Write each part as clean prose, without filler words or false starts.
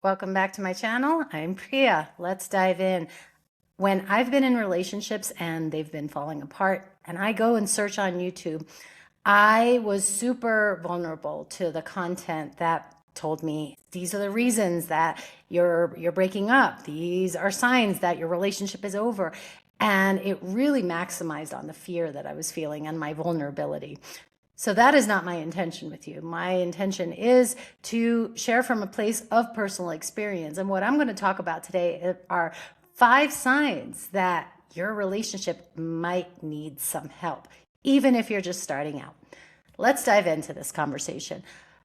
Welcome back to my channel. I'm Priya. Let's dive in. When I've been in relationships and they've been falling apart and I go and search on YouTube, I was super vulnerable to the content that told me these are the reasons that you're breaking up. These are signs that your relationship is over. And it really maximized on the fear that I was feeling and my vulnerability. So that is not my intention with you. My intention is to share from a place of personal experience. And what I'm going to talk about today are 5 signs that your relationship might need some help, even if you're just starting out. Let's dive into this conversation.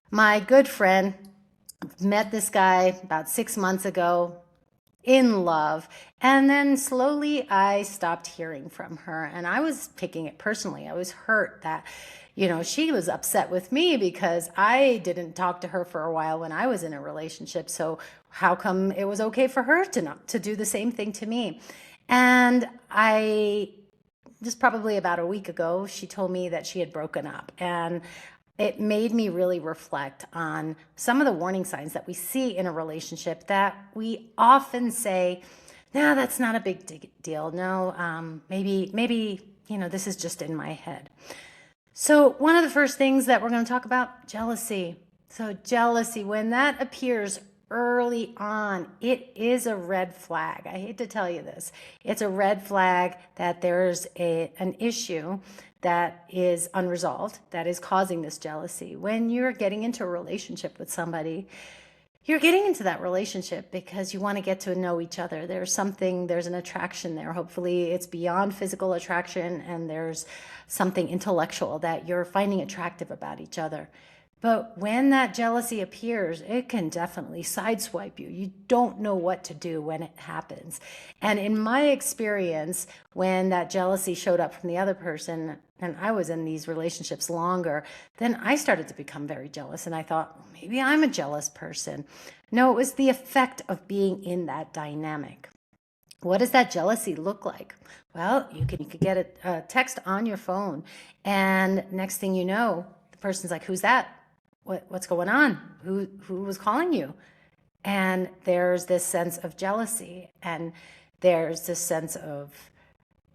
My good friend met this guy about 6 months ago, in love. And then slowly I stopped hearing from her and I was taking it personally. I was hurt that, she was upset with me because I didn't talk to her for a while when I was in a relationship. So how come it was okay for her to do the same thing to me? And just probably about a week ago, she told me that she had broken up. And it made me really reflect on some of the warning signs that we see in a relationship that we often say, no, that's not a big deal. No, maybe, this is just in my head. So one of the first things that we're going to talk about, jealousy. So jealousy, when that appears early on, it is a red flag. I hate to tell you this. It's a red flag that there's an issue that is unresolved, that is causing this jealousy. When you're getting into a relationship with somebody, you're getting into that relationship because you want to get to know each other. There's an attraction there. Hopefully it's beyond physical attraction and there's something intellectual that you're finding attractive about each other. But when that jealousy appears, it can definitely sideswipe you. You don't know what to do when it happens. And in my experience, when that jealousy showed up from the other person, and I was in these relationships longer, then I started to become very jealous. And I thought, well, maybe I'm a jealous person. No, it was the effect of being in that dynamic. What does that jealousy look like? Well, you could get a text on your phone, and next thing you know, the person's like, who's that? What's going on? Who was calling you? And there's this sense of jealousy, and there's this sense of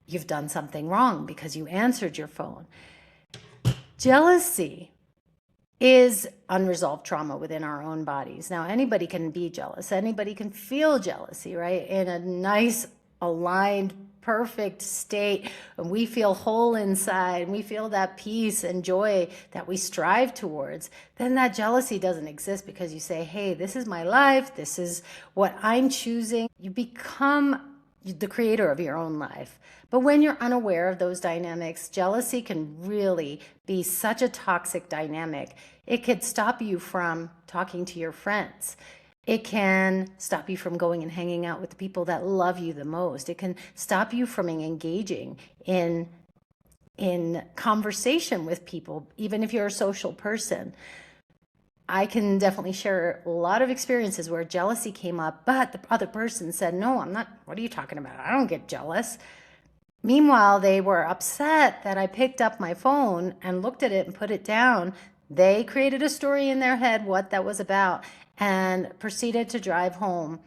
you've done something wrong because you answered your phone. Jealousy is unresolved trauma within our own bodies. Now, anybody can be jealous. Anybody can feel jealousy, right? In a nice, aligned, perfect state, and we feel whole inside, and we feel that peace and joy that we strive towards, then that jealousy doesn't exist because you say, hey, this is my life. This is what I'm choosing. You become the creator of your own life. But when you're unaware of those dynamics, jealousy can really be such a toxic dynamic. It could stop you from talking to your friends. It can stop you from going and hanging out with the people that love you the most. It can stop you from engaging in conversation with people, even if you're a social person. I can definitely share a lot of experiences where jealousy came up, but the other person said, no, I'm not, what are you talking about? I don't get jealous. Meanwhile, they were upset that I picked up my phone and looked at it and put it down. They created a story in their head what that was about and proceeded to drive home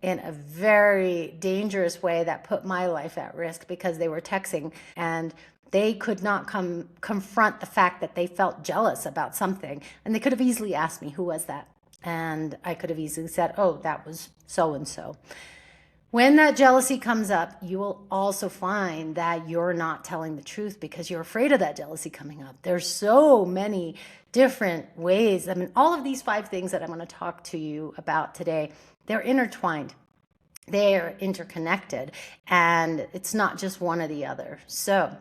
in a very dangerous way that put my life at risk because they were texting and they could not confront the fact that they felt jealous about something. And they could have easily asked me, who was that? And I could have easily said, oh, that was so-and-so. When that jealousy comes up, you will also find that you're not telling the truth because you're afraid of that jealousy coming up. There's so many different ways. I mean, all of these 5 things that I'm going to talk to you about today, they're intertwined. They're interconnected, and it's not just one or the other. So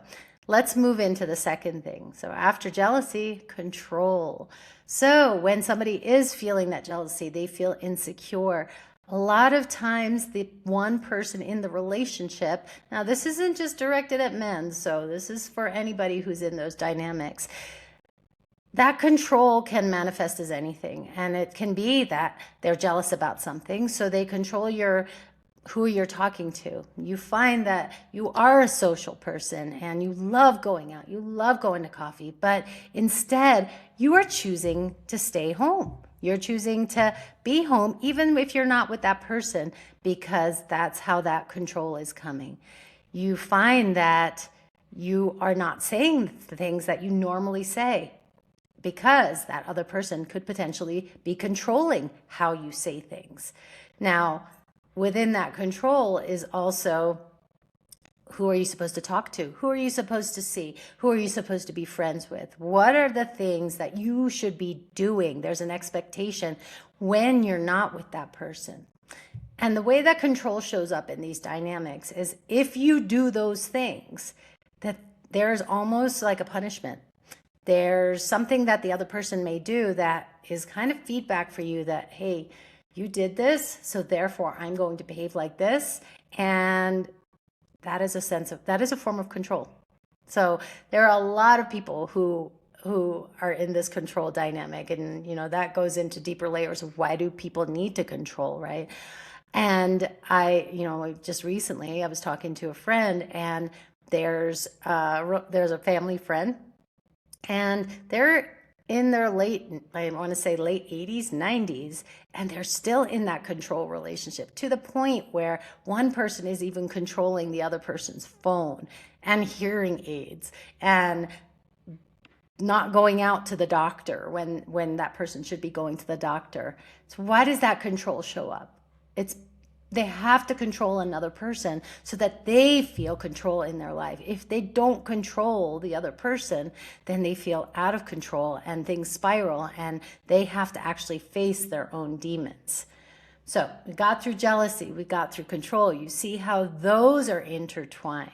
let's move into the second thing. So after jealousy, control. So when somebody is feeling that jealousy, they feel insecure. A lot of times the one person in the relationship, now this isn't just directed at men, so this is for anybody who's in those dynamics. That control can manifest as anything, and it can be that they're jealous about something, so they control who you're talking to. You find that you are a social person and you love going out, you love going to coffee, but instead you are choosing to stay home. You're choosing to be home, even if you're not with that person, because that's how that control is coming. You find that you are not saying the things that you normally say because that other person could potentially be controlling how you say things. Now, within that control is also, who are you supposed to talk to? Who are you supposed to see? Who are you supposed to be friends with? What are the things that you should be doing? There's an expectation when you're not with that person. And the way that control shows up in these dynamics is if you do those things, that there's almost like a punishment. There's something that the other person may do that is kind of feedback for you that, hey, you did this, so therefore I'm going to behave like this. And that is a form of control. So there are a lot of people who are in this control dynamic, and that goes into deeper layers of why do people need to control, right? And just recently I was talking to a friend, and there's a family friend, and they're in their I want to say late 80s, 90s, and they're still in that control relationship to the point where one person is even controlling the other person's phone and hearing aids and not going out to the doctor when that person should be going to the doctor. So why does that control show up? They have to control another person so that they feel control in their life. If they don't control the other person, then they feel out of control and things spiral, and they have to actually face their own demons. So we got through jealousy, we got through control. You see how those are intertwined.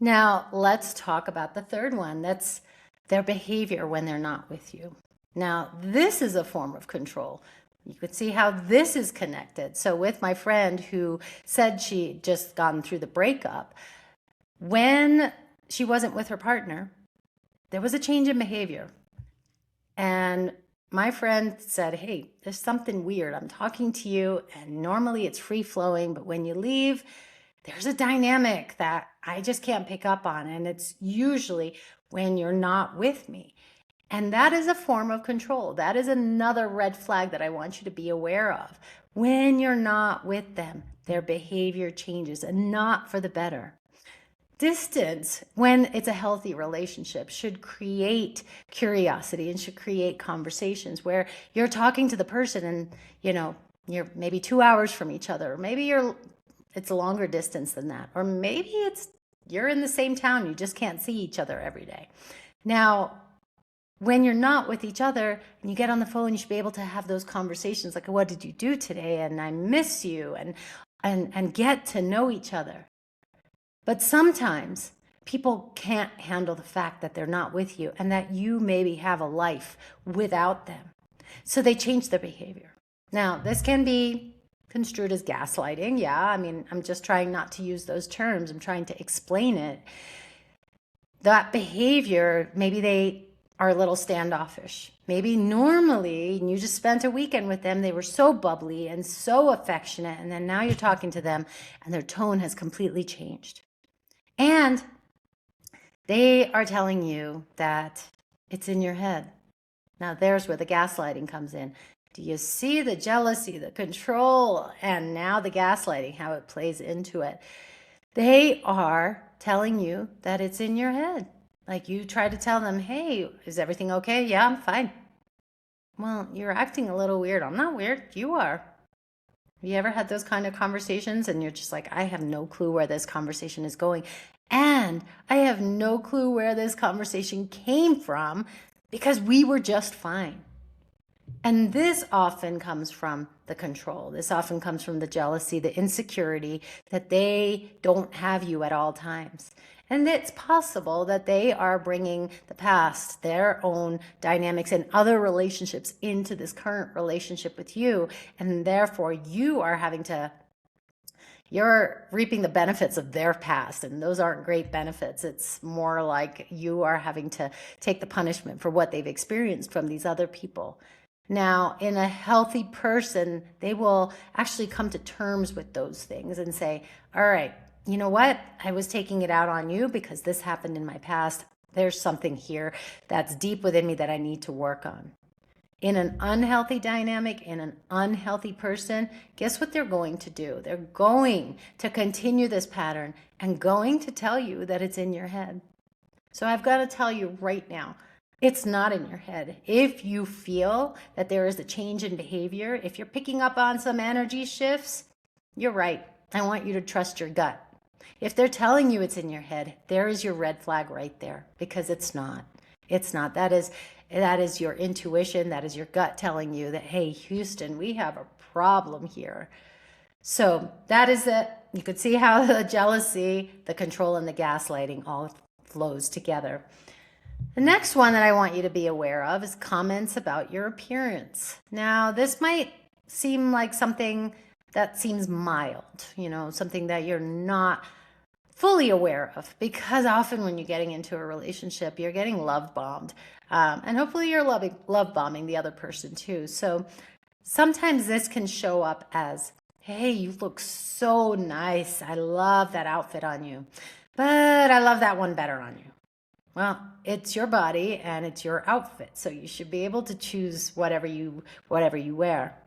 Now, let's talk about the third one. That's their behavior when they're not with you. Now, this is a form of control. You could see how this is connected. So with my friend who said she'd just gotten through the breakup, when she wasn't with her partner, there was a change in behavior. And my friend said, hey, there's something weird. I'm talking to you, and normally it's free flowing, but when you leave, there's a dynamic that I just can't pick up on. And it's usually when you're not with me. And that is a form of control. That is another red flag that I want you to be aware of. When you're not with them, their behavior changes, and not for the better. Distance, when it's a healthy relationship, should create curiosity and should create conversations where you're talking to the person and, you're maybe 2 hours from each other. Or maybe it's a longer distance than that. Or maybe you're in the same town, you just can't see each other every day. Now, when you're not with each other and you get on the phone, you should be able to have those conversations like, what did you do today? And I miss you, and get to know each other. But sometimes people can't handle the fact that they're not with you and that you maybe have a life without them. So they change their behavior. Now, this can be construed as gaslighting. Yeah, I'm just trying not to use those terms. I'm trying to explain it. That behavior, maybe they are a little standoffish. Maybe normally, and you just spent a weekend with them, they were so bubbly and so affectionate, and then now you're talking to them and their tone has completely changed. And they are telling you that it's in your head. Now there's where the gaslighting comes in. Do you see the jealousy, the control, and now the gaslighting, how it plays into it? They are telling you that it's in your head. Like you try to tell them, hey, is everything okay? Yeah, I'm fine. Well, you're acting a little weird. I'm not weird. You are. Have you ever had those kind of conversations and you're just like, I have no clue where this conversation is going. And I have no clue where this conversation came from because we were just fine. And this often comes from the control. This often comes from the jealousy, the insecurity that they don't have you at all times. And it's possible that they are bringing the past, their own dynamics and other relationships into this current relationship with you. And therefore you're reaping the benefits of their past. And those aren't great benefits. It's more like you are having to take the punishment for what they've experienced from these other people. Now, in a healthy person, they will actually come to terms with those things and say, all right, you know what? I was taking it out on you because this happened in my past. There's something here that's deep within me that I need to work on. In an unhealthy dynamic, in an unhealthy person, guess what they're going to do? They're going to continue this pattern and going to tell you that it's in your head. So I've got to tell you right now, it's not in your head. If you feel that there is a change in behavior, if you're picking up on some energy shifts, you're right. I want you to trust your gut. If they're telling you it's in your head, there is your red flag right there, because it's not. It's not. That is your intuition. That is your gut telling you that, hey, Houston, we have a problem here. So that is it. You could see how the jealousy, the control, and the gaslighting all flows together. The next one that I want you to be aware of is comments about your appearance. Now, this might seem like something that seems mild, something that you're not fully aware of, because often when you're getting into a relationship, you're getting love bombed. And hopefully you're love bombing the other person too. So sometimes this can show up as, hey, you look so nice. I love that outfit on you, but I love that one better on you. Well, it's your body and it's your outfit, so you should be able to choose whatever you wear.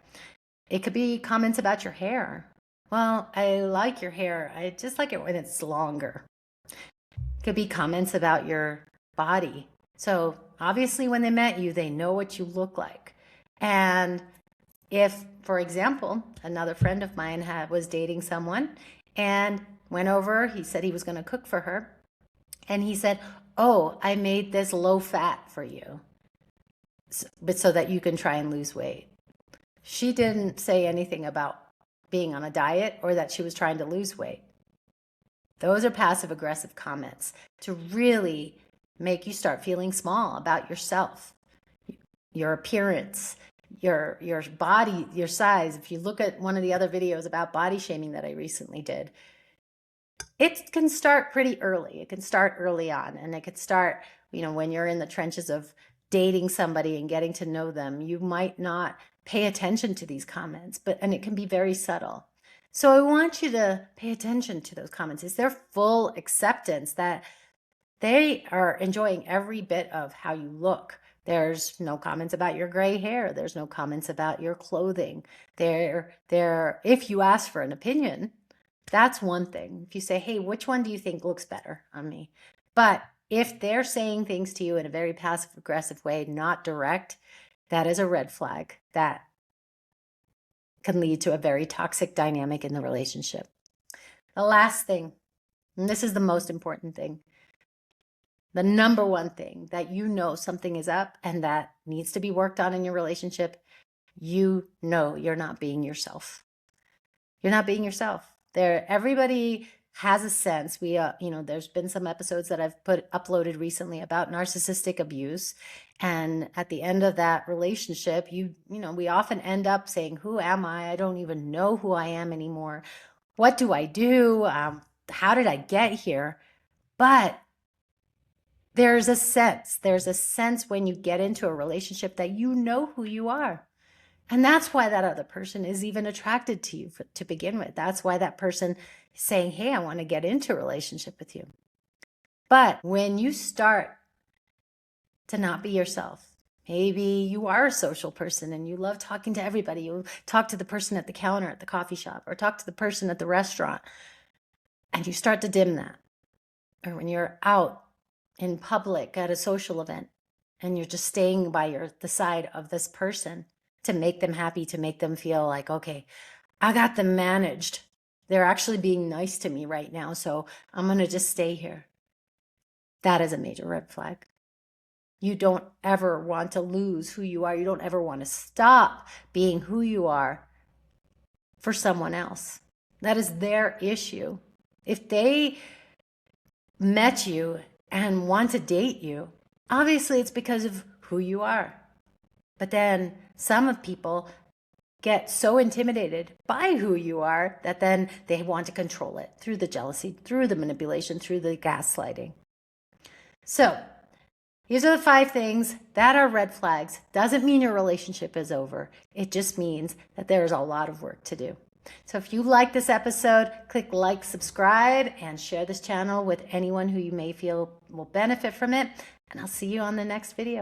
It could be comments about your hair. Well, I like your hair. I just like it when it's longer. It could be comments about your body. So obviously when they met you, they know what you look like. And if, for example, another friend of mine was dating someone and went over, he said he was going to cook for her. And he said, oh, I made this low fat for you, but so that you can try and lose weight. She didn't say anything about being on a diet or that she was trying to lose weight. Those are passive aggressive comments to really make you start feeling small about yourself, your appearance, your body, your size. If you look at one of the other videos about body shaming that I recently did, it can start pretty early. It can start early on, and it could start, when you're in the trenches of dating somebody and getting to know them. You might not pay attention to these comments, and it can be very subtle. So I want you to pay attention to those comments. It's their full acceptance that they are enjoying every bit of how you look. There's no comments about your gray hair. There's no comments about your clothing. If you ask for an opinion, that's one thing. If you say, hey, which one do you think looks better on me? But if they're saying things to you in a very passive aggressive way, not direct, that is a red flag that can lead to a very toxic dynamic in the relationship. The last thing, and this is the most important thing, the number one thing that something is up and that needs to be worked on in your relationship, you're not being yourself. You're not being yourself. Everybody has a sense. There's been some episodes that I've uploaded recently about narcissistic abuse. And at the end of that relationship, we often end up saying, who am I? I don't even know who I am anymore. What do I do? How did I get here? But there's a sense when you get into a relationship that you know who you are. And that's why that other person is even attracted to you to begin with. That's why that person is saying, hey, I want to get into a relationship with you. But when you start to not be yourself, maybe you are a social person and you love talking to everybody. You talk to the person at the counter at the coffee shop or talk to the person at the restaurant, and you start to dim that. Or when you're out in public at a social event and you're just staying by the side of this person to make them happy, to make them feel like, okay, I got them managed. They're actually being nice to me right now, so I'm going to just stay here. That is a major red flag. You don't ever want to lose who you are. You don't ever want to stop being who you are for someone else. That is their issue. If they met you and want to date you, obviously it's because of who you are. But then some people get so intimidated by who you are that then they want to control it through the jealousy, through the manipulation, through the gaslighting. So These are the 5 things that are red flags. Doesn't mean your relationship is over. It just means that there's a lot of work to do. So if you like this episode, click like, subscribe, and share this channel with anyone who you may feel will benefit from it. And I'll see you on the next video.